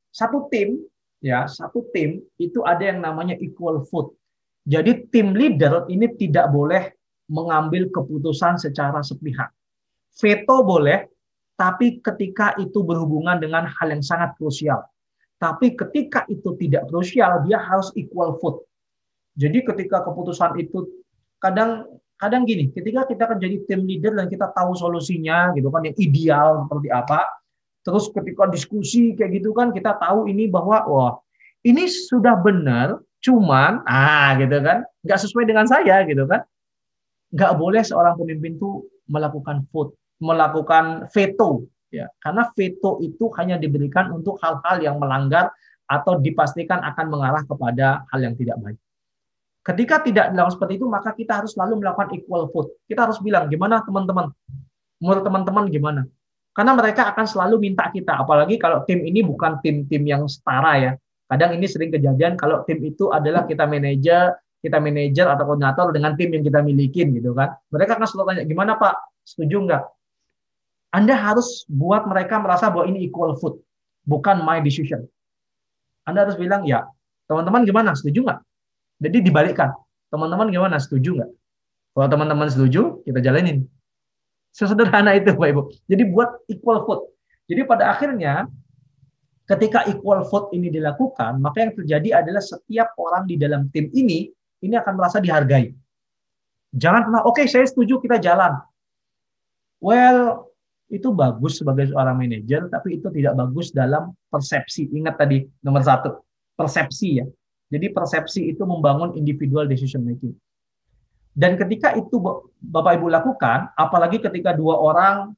satu tim, ya, satu tim itu ada yang namanya equal vote. Jadi tim leader ini tidak boleh mengambil keputusan secara sepihak. Veto boleh, tapi ketika itu berhubungan dengan hal yang sangat krusial. Tapi ketika itu tidak krusial, dia harus equal vote. Jadi ketika keputusan itu kadang kadang gini, ketika kita akan jadi tim leader dan kita tahu solusinya gitu kan yang ideal seperti apa, terus ketika diskusi kayak gitu kan kita tahu ini bahwa wah ini sudah benar, cuman gitu kan nggak sesuai dengan saya gitu kan, nggak boleh seorang pemimpin tuh melakukan vote, melakukan veto, ya, karena veto itu hanya diberikan untuk hal-hal yang melanggar atau dipastikan akan mengarah kepada hal yang tidak baik. Ketika tidak dilakukan seperti itu, maka kita harus selalu melakukan equal vote. Kita harus bilang, gimana teman-teman? Menurut teman-teman gimana? Karena mereka akan selalu minta kita, apalagi kalau tim ini bukan tim-tim yang setara ya. Kadang ini sering kejadian kalau tim itu adalah kita manajer atau koordinator dengan tim yang kita milikin gitu kan. Mereka akan selalu tanya, gimana Pak? Setuju nggak? Anda harus buat mereka merasa bahwa ini equal vote, bukan my decision. Anda harus bilang, ya, teman-teman gimana? Setuju nggak? Jadi dibalikkan. Teman-teman gimana? Setuju nggak? Kalau teman-teman setuju, kita jalanin. Sesederhana itu, Pak Ibu. Jadi buat equal vote. Jadi pada akhirnya, ketika equal vote ini dilakukan, maka yang terjadi adalah setiap orang di dalam tim ini akan merasa dihargai. Jangan pernah, oke, saya setuju, kita jalan. Well, itu bagus sebagai seorang manajer, tapi itu tidak bagus dalam persepsi. Ingat tadi, nomor 1, persepsi ya. Jadi persepsi itu membangun individual decision making. Dan ketika itu Bapak Ibu lakukan, apalagi ketika dua orang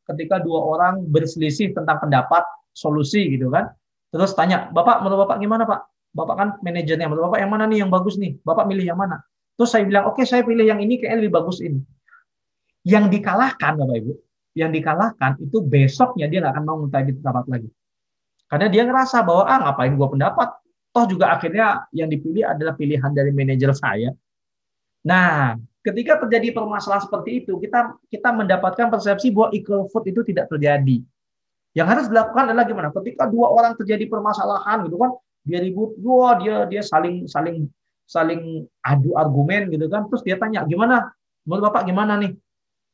berselisih tentang pendapat, solusi gitu kan, terus tanya, Bapak, menurut Bapak gimana Pak? Bapak kan manajernya, menurut Bapak yang mana nih yang bagus nih? Bapak milih yang mana? Terus saya bilang, oke, saya pilih yang ini, kayaknya lebih bagus ini. Yang dikalahkan, Bapak Ibu, yang dikalahkan itu besoknya dia nggak akan mau minta pendapat lagi. Karena dia ngerasa bahwa, ngapain gua pendapat? Toh juga akhirnya yang dipilih adalah pilihan dari manajer saya. Nah, ketika terjadi permasalahan seperti itu, kita mendapatkan persepsi bahwa equal vote itu tidak terjadi. Yang harus dilakukan adalah gimana? Ketika dua orang terjadi permasalahan gitu kan, dia ribut, dia saling adu argumen gitu kan, terus dia tanya, gimana? Menurut Bapak gimana nih?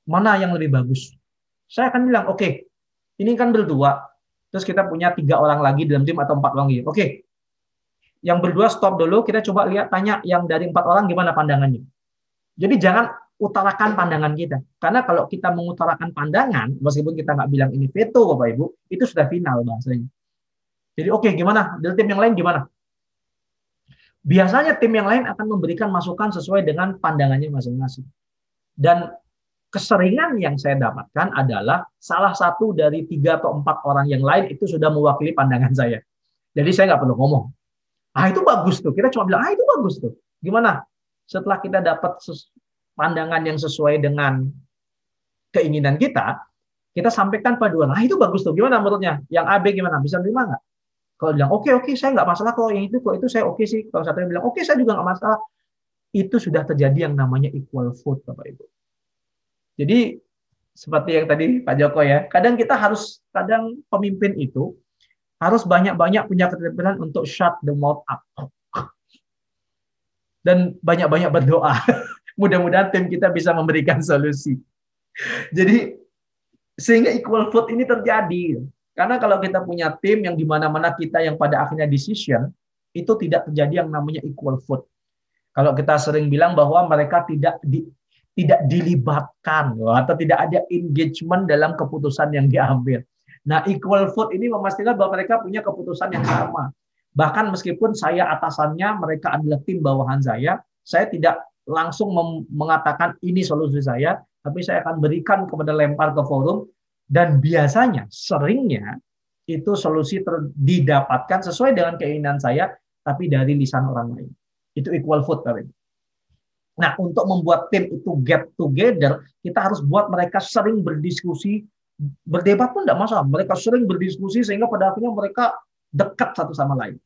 Mana yang lebih bagus? Saya akan bilang, oke, ini kan berdua, terus kita punya 3 orang lagi dalam tim atau 4 orang lagi. Oke, yang berdua stop dulu, kita coba lihat, tanya yang dari 4 orang gimana pandangannya. Jadi jangan utarakan pandangan kita. Karena kalau kita mengutarakan pandangan, meskipun kita nggak bilang ini veto, Bapak Ibu, itu sudah final bahasanya. Jadi oke, gimana? Dari tim yang lain gimana? Biasanya tim yang lain akan memberikan masukan sesuai dengan pandangannya masing-masing. Dan keseringan yang saya dapatkan adalah salah satu dari 3 atau 4 orang yang lain itu sudah mewakili pandangan saya. Jadi saya nggak perlu ngomong. Itu bagus tuh. Kita cuma bilang, itu bagus tuh. Gimana? Setelah kita dapat pandangan yang sesuai dengan keinginan kita sampaikan paduan. Itu bagus tuh. Gimana menurutnya? Yang A, B gimana? Bisa terima nggak? Kalau bilang, oke, saya nggak masalah. Kalau yang itu saya oke sih. Kalau satu yang bilang, oke, saya juga nggak masalah. Itu sudah terjadi yang namanya equal vote, Bapak Ibu. Jadi, seperti yang tadi Pak Joko ya, kadang pemimpin itu harus banyak-banyak punya keterampilan untuk shut the mouth up. Dan banyak-banyak berdoa. Mudah-mudahan tim kita bisa memberikan solusi. Jadi sehingga equal vote ini terjadi. Karena kalau kita punya tim yang di mana-mana kita yang pada akhirnya decision, itu tidak terjadi yang namanya equal vote. Kalau kita sering bilang bahwa mereka tidak dilibatkan atau tidak ada engagement dalam keputusan yang diambil. Nah, equal vote ini memastikan bahwa mereka punya keputusan yang sama. Bahkan meskipun saya atasannya, mereka adalah tim bawahan saya tidak langsung mengatakan ini solusi saya, tapi saya akan berikan kepada lempar ke forum, dan biasanya, seringnya, itu solusi didapatkan sesuai dengan keinginan saya, tapi dari lisan orang lain. Itu equal vote. Nah, untuk membuat tim itu get together, kita harus buat mereka sering berdiskusi, berdebat pun tidak masalah. Mereka sering berdiskusi sehingga pada akhirnya mereka dekat satu sama lain.